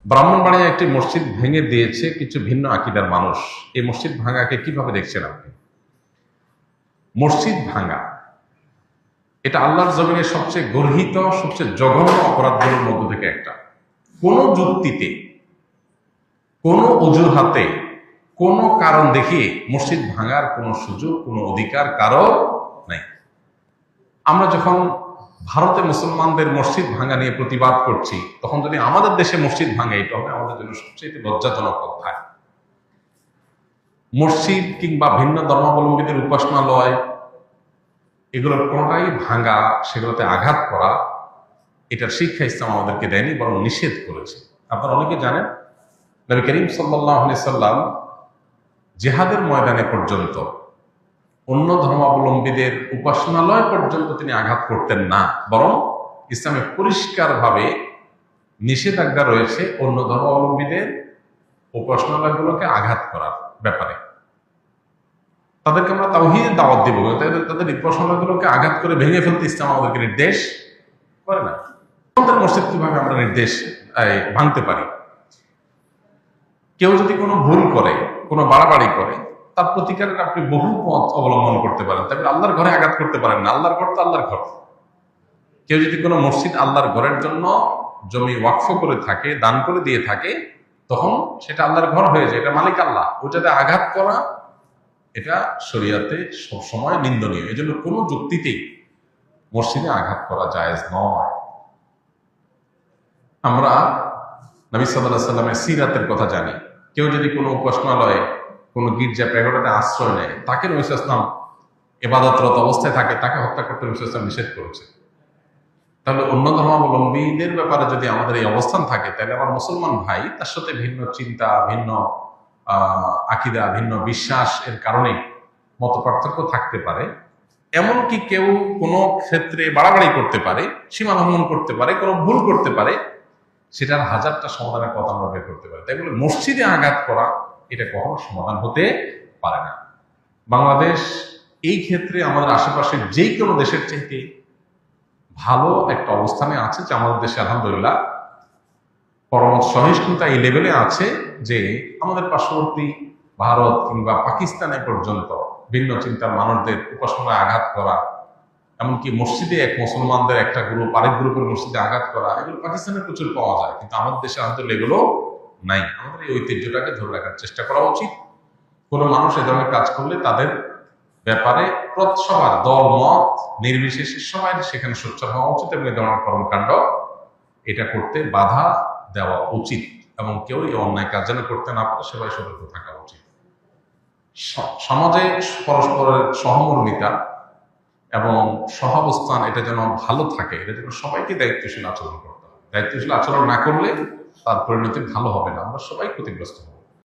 ব্রাহ্মণবাড়িয়া একটি মসজিদ ভেঙে দিয়েছে কিছু ভিন্ন আকীদার মানুষ। এই মসজিদ ভাঙাকে কিভাবে দেখছেন আপনি? মসজিদ ভাঙা এটা আল্লাহর জমিনের সবচেয়ে গর্হিত, সবচেয়ে জঘন্য অপরাধগুলোর মধ্য থেকে একটা। কোন যুক্তিতে, কোন অজুহাতে, কোন কারণ দেখিয়ে মসজিদ ভাঙার কোন সুযোগ, কোন অধিকার কারো নাই। আমরা যখন ভারতে মুসলমানদের মসজিদ ভাঙা নিয়ে প্রতিবাদ করছি, তখন যদি আমাদের দেশে মসজিদ ভাঙে, এটা হবে আমাদের জন্য সবচেয়ে লজ্জাজনক অধ্যায়। মসজিদ কিংবা ভিন্ন ধর্মাবলম্বীদের উপাসনালয়, এগুলোর কোনটাই ভাঙা, সেগুলোতে আঘাত করা, এটার শিক্ষা ইসলাম আমাদেরকে দেয়নি, বরং নিষেধ করেছে। আপনারা অনেকে জানেন, নবী করিম সাল্লাল্লাহু আলাইহি সাল্লাম জিহাদের ময়দানে পর্যন্ত অন্য ধর্মাবলম্বীদের উপাসনালয় পর্যন্ত তিনি আঘাত করতেন না, বরং ইসলামে পরিষ্কারভাবে নিষেধাজ্ঞা রয়েছে অন্য ধর্মাবলম্বীদের উপাসনালয়গুলোকে আঘাত করার ব্যাপারে। তাদেরকে আমরা তাওহীদের দাওয়াত দিব, তাদের উপাসনালয়গুলোকে আঘাত করে ভেঙে ফেলতে ইসলাম আমাদেরকে নির্দেশ করে না। আমাদের মসজিদ কিভাবে আমরা নির্দেশ ভাঙতে পারি? কেউ যদি কোনো ভুল করে, কোনো বাড়াবাড়ি করে, তার প্রতিকারের আপনি বহু পথ অবলম্বন করতে পারেন। তবে আল্লাহর ঘরে আঘাত করতে পারেন না। আল্লাহর ঘর তো আল্লাহর ঘর। কেউ যদি কোনো মসজিদ আল্লাহর ঘরের জন্য জমি ওয়াকফ করে থাকে, দান করে দিয়ে থাকে, তখন সেটা আল্লাহর ঘর হয়ে যায়, এটা মালিক আল্লাহ। ওটাতে আঘাত করা এটা শরিয়াতে সবসময় নিন্দনীয়। এই জন্য কোনো যুক্তিতেই মসজিদে আঘাত করা জায়েজ নয়। আমরা নবী সাল্লাল্লাহু আলাইহি সাল্লামের সিরাতের কথা জানি। কেউ যদি কোনো উপাসনালয়ে, কোনো গির্জা প্যাগোডাতে আশ্রয় নেয়, তাকে নবী সাল্লাল্লাহু আলাইহি সাল্লাম ইবাদতরত অবস্থায় থাকে, তাকে হত্যা করতে নবী সাল্লাল্লাহু আলাইহি সাল্লাম নিষেধ করেছে। তাহলে অন্য ধর্মাবলম্বীদের ব্যাপারে যদি আমাদের এই অবস্থান থাকে, তাহলে আমার মুসলমান ভাই তার সাথে ভিন্ন চিন্তা, ভিন্ন আকীদা, ভিন্ন বিশ্বাস এর কারণে মত পার্থক্য থাকতে পারে। এমনকি কেউ কোনো ক্ষেত্রে বাড়াবাড়ি করতে পারে, সীমা লঙ্ঘন করতে পারে, কোনো ভুল করতে পারে, সেটার হাজারটা সমাধানের কথা আমরা বের করতে পারি। তাই বলে মসজিদে আঘাত করা এটা কখনো সমাধান হতে পারে না। বাংলাদেশ এই ক্ষেত্রে আমাদের আশেপাশে যে কোনো দেশের চাইতে ভালো একটা অবস্থানে আছে, যে আমাদের দেশে আলহামদুলিল্লাহ পরমত সহিষ্ণুতা এই লেভেলে আছে যে আমাদের পার্শ্ববর্তী ভারত কিংবা পাকিস্তানে পর্যন্ত ভিন্ন চিন্তার মানুষদের উপাসনায় আঘাত করা, এমনকি মসজিদে এক মুসলমানদের একটা গ্রুপ আরেক গ্রুপের মসজিদে আঘাত করা, এগুলো পাকিস্তানে প্রচুর পাওয়া যায়, কিন্তু আমাদের দেশে আলহামদুলিল্লাহ এগুলো নাই। আমাদের এই ঐতিহ্যটাকে ধরে রাখার চেষ্টা করা উচিত। কোনো মানুষ এ ধরনের কাজ করলে তাদের ব্যাপারে সবার দল মত নির্বিশেষে সবাই সেখানে সোচ্চার হওয়া উচিত এবং এ ধরনের কর্মকাণ্ড এটা করতে বাধা দেওয়া উচিত, এবং কেউ এই অন্যায় কাজ যেন করতে না পারে সবাই সতর্ক থাকা উচিত। সমাজে পরস্পরের সহমর্মিতা এবং সহাবস্থান এটা যেন ভালো থাকে, এটা যেন সবাইকে দায়িত্বশীল আচরণ করতে হবে। দায়িত্বশীল আচরণ না করলে তার পরিণতি ভালো হবে না, আমরা সবাই ক্ষতিগ্রস্ত হব।